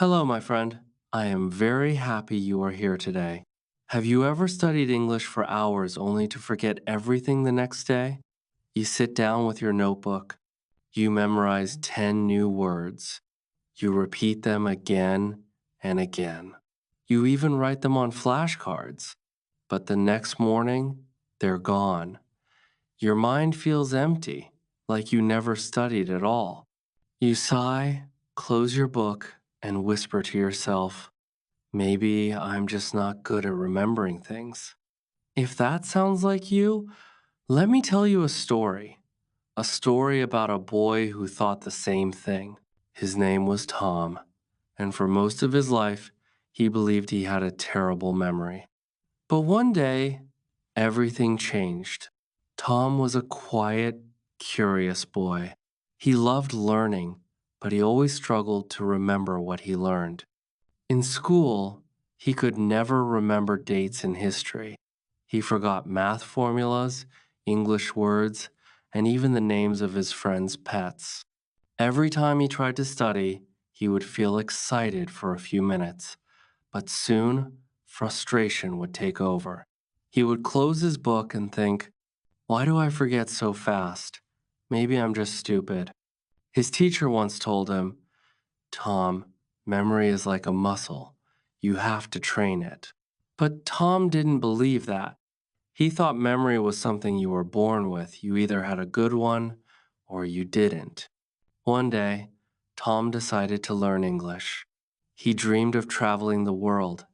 Hello, my friend. I am very happy you are here today. Have you ever studied English for hours only to forget everything the next day? You sit down with your notebook. You memorize 10 new words. You repeat them again and again. You even write them on flashcards. But the next morning, they're gone. Your mind feels empty, like you never studied at all. You sigh, close your book, and whisper to yourself, maybe I'm just not good at remembering things. If that sounds like you, let me tell you a story. A story about a boy who thought the same thing. His name was Tom, and for most of his life, he believed he had a terrible memory. But one day, everything changed. Tom was a quiet, curious boy. He loved learning, but he always struggled to remember what he learned. In school, he could never remember dates in history. He forgot math formulas, English words, and even the names of his friends' pets. Every time he tried to study, he would feel excited for a few minutes, but soon frustration would take over. He would close his book and think, why do I forget so fast? Maybe I'm just stupid. His teacher once told him, Tom, memory is like a muscle. You have to train it. But Tom didn't believe that. He thought memory was something you were born with. You either had a good one or you didn't. One day, Tom decided to learn English. He dreamed of traveling the world.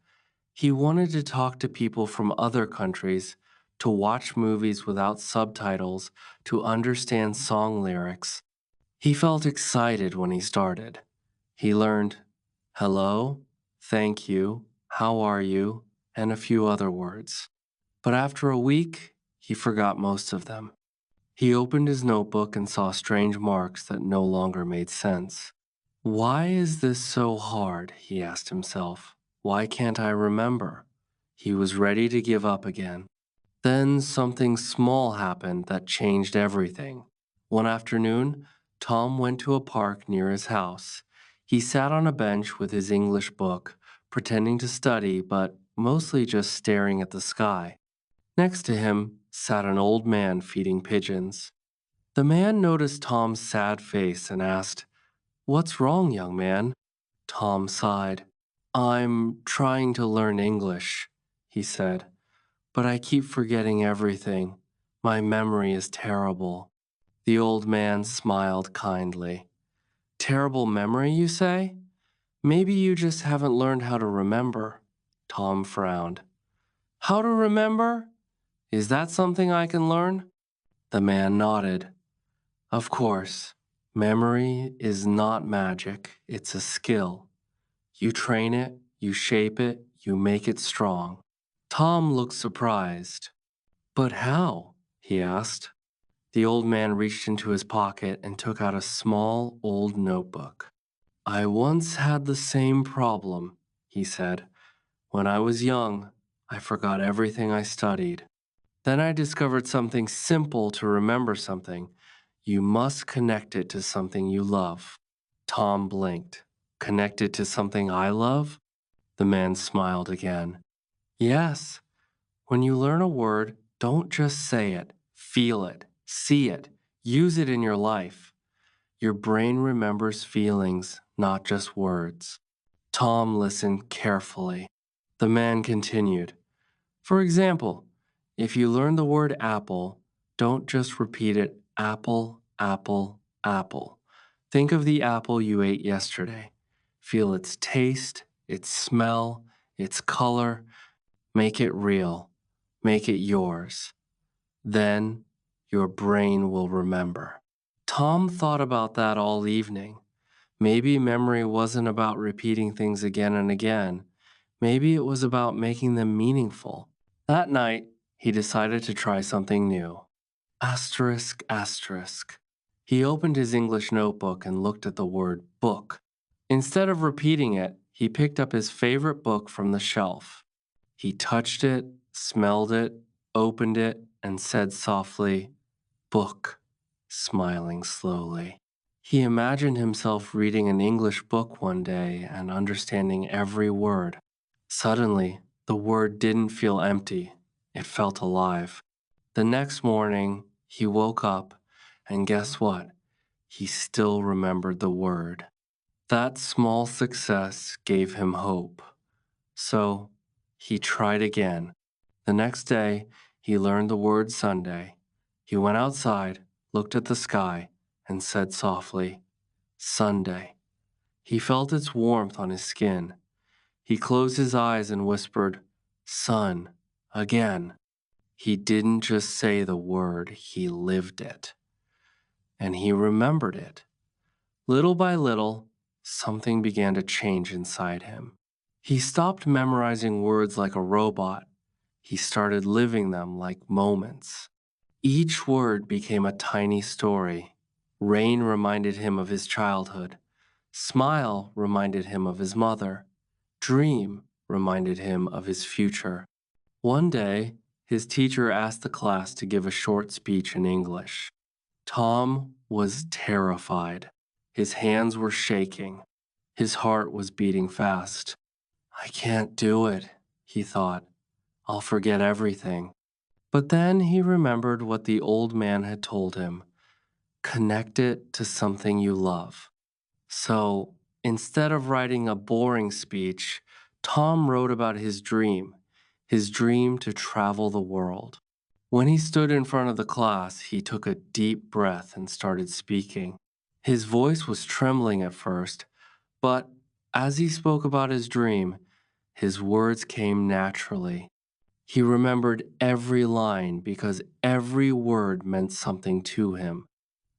He wanted to talk to people from other countries, to watch movies without subtitles, to understand song lyrics. He felt excited when he started. He learned hello, thank you, how are you, and a few other words. But after a week, he forgot most of them. He opened his notebook and saw strange marks that no longer made sense. Why is this so hard? He asked himself. Why can't I remember? He was ready to give up again. Then something small happened that changed everything. One afternoon, Tom went to a park near his house. He sat on a bench with his English book, pretending to study, but mostly just staring at the sky. Next to him sat an old man feeding pigeons. The man noticed Tom's sad face and asked, "What's wrong, young man?" Tom sighed. "I'm trying to learn English," he said, "but I keep forgetting everything. My memory is terrible." The old man smiled kindly. "Terrible memory, you say? Maybe you just haven't learned how to remember." Tom frowned. "How to remember? Is that something I can learn?" The man nodded. "Of course. Memory is not magic, it's a skill. You train it, you shape it, you make it strong." Tom looked surprised. "But how?" he asked. The old man reached into his pocket and took out a small, old notebook. "I once had the same problem," he said. "When I was young, I forgot everything I studied. Then I discovered something simple to remember something. You must connect it to something you love." Tom blinked. "Connect it to something I love?" The man smiled again. "Yes. When you learn a word, don't just say it. Feel it. See it. Use it in your life. Your brain remembers feelings, not just words." Tom listened carefully. The man continued. "For example, if you learn the word apple, don't just repeat it apple, apple, apple. Think of the apple you ate yesterday. Feel its taste, its smell, its color. Make it real. Make it yours. Then your brain will remember." Tom thought about that all evening. Maybe memory wasn't about repeating things again and again. Maybe it was about making them meaningful. That night, he decided to try something new. Asterisk, asterisk. He opened his English notebook and looked at the word book. Instead of repeating it, he picked up his favorite book from the shelf. He touched it, smelled it, opened it, and said softly, "Book," smiling slowly. He imagined himself reading an English book one day and understanding every word. Suddenly, the word didn't feel empty, it felt alive. The next morning, he woke up, and guess what? He still remembered the word. That small success gave him hope. So he tried again. The next day, he learned the word Sunday. He went outside, looked at the sky, and said softly, Sunday. He felt its warmth on his skin. He closed his eyes and whispered, Sun, again. He didn't just say the word, he lived it. And he remembered it. Little by little, something began to change inside him. He stopped memorizing words like a robot. He started living them like moments. Each word became a tiny story. Rain reminded him of his childhood. Smile reminded him of his mother. Dream reminded him of his future. One day, his teacher asked the class to give a short speech in English. Tom was terrified. His hands were shaking. His heart was beating fast. I can't do it, he thought. I'll forget everything. But then he remembered what the old man had told him. Connect it to something you love. So instead of writing a boring speech, Tom wrote about his dream to travel the world. When he stood in front of the class, he took a deep breath and started speaking. His voice was trembling at first, but as he spoke about his dream, his words came naturally. He remembered every line because every word meant something to him.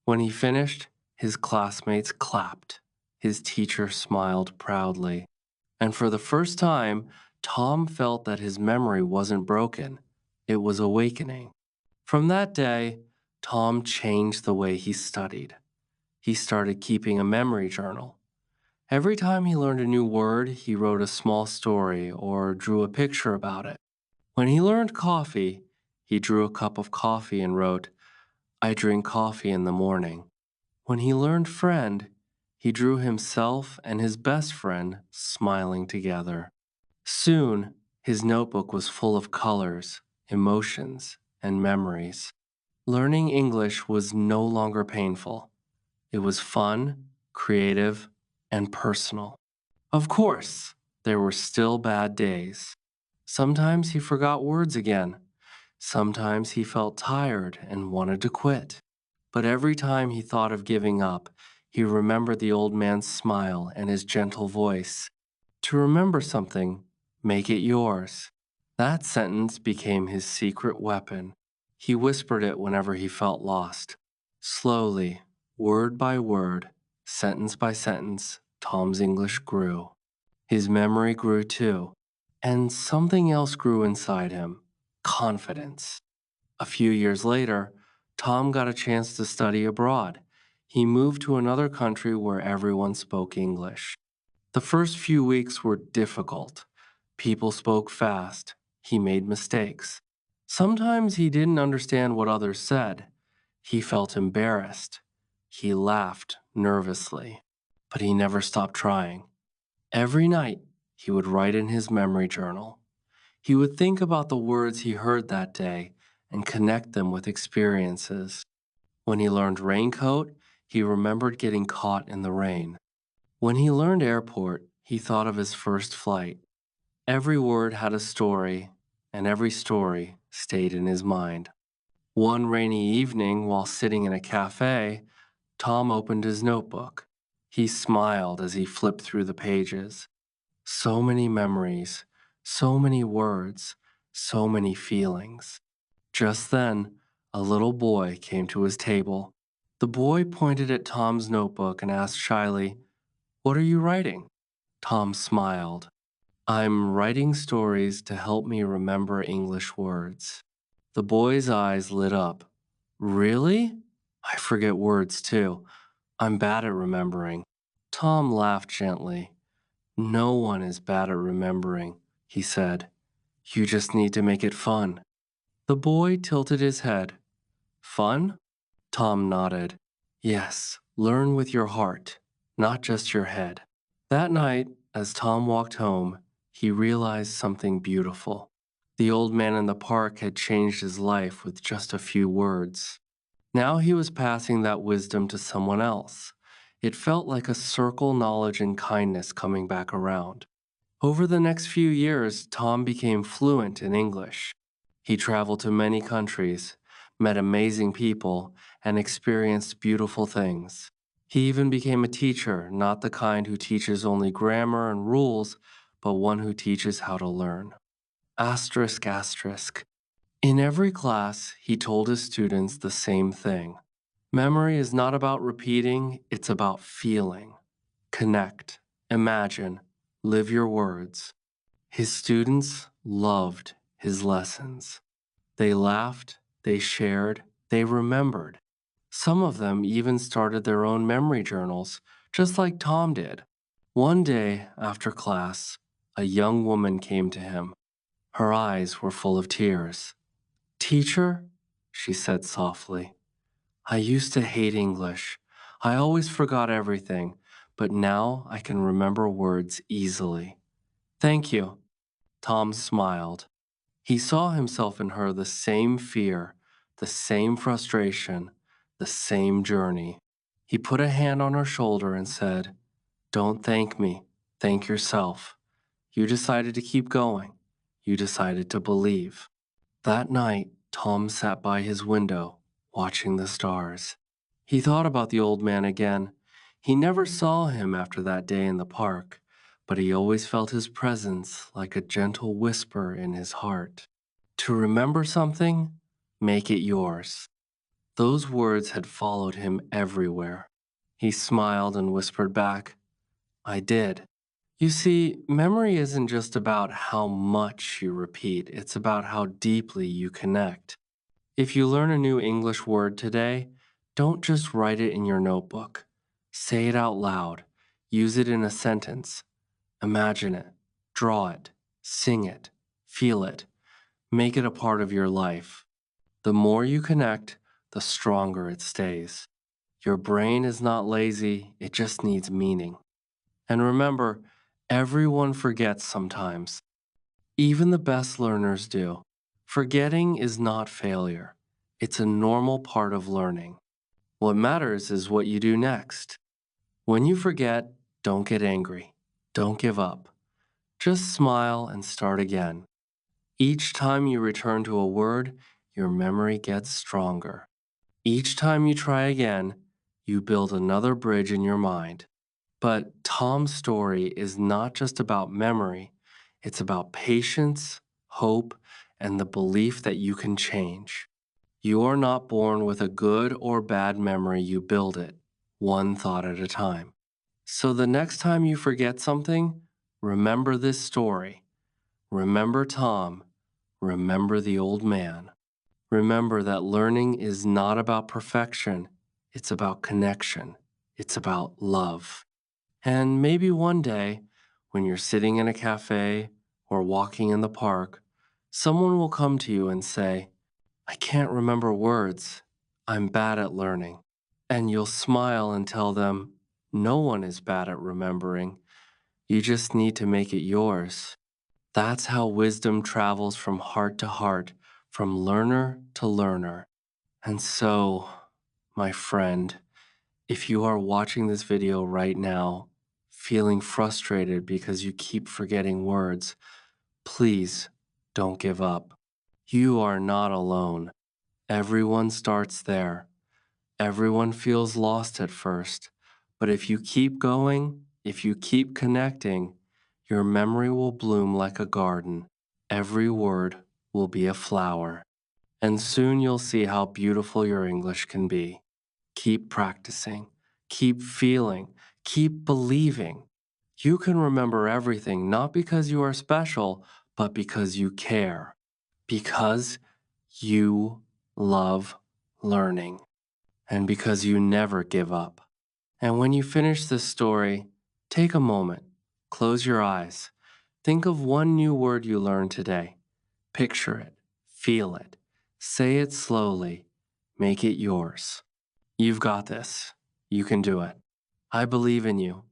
When he finished, his classmates clapped. His teacher smiled proudly. And for the first time, Tom felt that his memory wasn't broken. It was awakening. From that day, Tom changed the way he studied. He started keeping a memory journal. Every time he learned a new word, he wrote a small story or drew a picture about it. When he learned coffee, he drew a cup of coffee and wrote, I drink coffee in the morning. When he learned friend, he drew himself and his best friend smiling together. Soon, his notebook was full of colors, emotions, and memories. Learning English was no longer painful. It was fun, creative, and personal. Of course, there were still bad days. Sometimes he forgot words again. Sometimes he felt tired and wanted to quit. But every time he thought of giving up, he remembered the old man's smile and his gentle voice. To remember something, make it yours. That sentence became his secret weapon. He whispered it whenever he felt lost. Slowly, word by word, sentence by sentence, Tom's English grew. His memory grew too. And something else grew inside him, confidence. A few years later, Tom got a chance to study abroad. He moved to another country where everyone spoke English. The first few weeks were difficult. People spoke fast. He made mistakes. Sometimes he didn't understand what others said. He felt embarrassed. He laughed nervously. But he never stopped trying. Every night, he would write in his memory journal. He would think about the words he heard that day and connect them with experiences. When he learned raincoat, he remembered getting caught in the rain. When he learned airport, he thought of his first flight. Every word had a story, and every story stayed in his mind. One rainy evening, while sitting in a cafe, Tom opened his notebook. He smiled as he flipped through the pages. So many memories, so many words, so many feelings. Just then, a little boy came to his table. The boy pointed at Tom's notebook and asked shyly, What are you writing? Tom smiled. I'm writing stories to help me remember English words. The boy's eyes lit up. Really? I forget words too. I'm bad at remembering. Tom laughed gently. No one is bad at remembering, he said. You just need to make it fun. The boy tilted his head. Fun? Tom nodded. Yes, Learn with your heart, not just your head. That night, as Tom walked home, he realized something beautiful. The old man in the park had changed his life with just a few words. Now he was passing that wisdom to someone else. It felt like a circle knowledge and kindness coming back around. Over the next few years, Tom became fluent in English. He traveled to many countries, met amazing people, and experienced beautiful things. He even became a teacher, not the kind who teaches only grammar and rules, but one who teaches how to learn. Asterisk, asterisk. In every class, he told his students the same thing. Memory is not about repeating, it's about feeling. Connect, imagine, live your words. His students loved his lessons. They laughed, they shared, they remembered. Some of them even started their own memory journals, just like Tom did. One day after class, a young woman came to him. Her eyes were full of tears. "Teacher," she said softly, "I used to hate English. I always forgot everything, but now I can remember words easily." "Thank you." Tom smiled. He saw himself in her the same fear, the same frustration, the same journey. He put a hand on her shoulder and said, "Don't thank me, thank yourself. You decided to keep going. You decided to believe." That night, Tom sat by his window, watching the stars. He thought about the old man again. He never saw him after that day in the park, but he always felt his presence like a gentle whisper in his heart. To remember something, make it yours. Those words had followed him everywhere. He smiled and whispered back, "I did." You see, memory isn't just about how much you repeat, it's about how deeply you connect. If you learn a new English word today, don't just write it in your notebook. Say it out loud. Use it in a sentence. Imagine it. Draw it. Sing it. Feel it. Make it a part of your life. The more you connect, the stronger it stays. Your brain is not lazy, it just needs meaning. And remember, everyone forgets sometimes. Even the best learners do. Forgetting is not failure. It's a normal part of learning. What matters is what you do next. When you forget, don't get angry. Don't give up. Just smile and start again. Each time you return to a word, your memory gets stronger. Each time you try again, you build another bridge in your mind. But Tom's story is not just about memory, it's about patience, hope, and the belief that you can change. You are not born with a good or bad memory, you build it, one thought at a time. So the next time you forget something, remember this story. Remember Tom. Remember the old man. Remember that learning is not about perfection, it's about connection, it's about love. And maybe one day, when you're sitting in a cafe or walking in the park, someone will come to you and say, "I can't remember words. I'm bad at learning." And you'll smile and tell them, "No one is bad at remembering. You just need to make it yours." That's how wisdom travels from heart to heart, from learner to learner. And so, my friend, if you are watching this video right now, feeling frustrated because you keep forgetting words, please don't give up. You are not alone. Everyone starts there. Everyone feels lost at first. But if you keep going, if you keep connecting, your memory will bloom like a garden. Every word will be a flower. And soon you'll see how beautiful your English can be. Keep practicing, keep feeling, keep believing. You can remember everything not because you are special, but because you care. Because you love learning. And because you never give up. And when you finish this story, take a moment, close your eyes, think of one new word you learned today. Picture it, feel it, say it slowly, make it yours. You've got this. You can do it. I believe in you.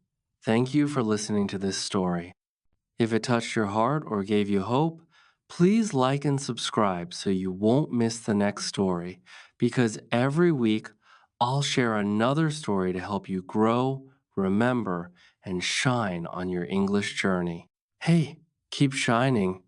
Thank you for listening to this story. If it touched your heart or gave you hope, please like and subscribe so you won't miss the next story, because every week I'll share another story to help you grow, remember, and shine on your English journey. Hey, keep shining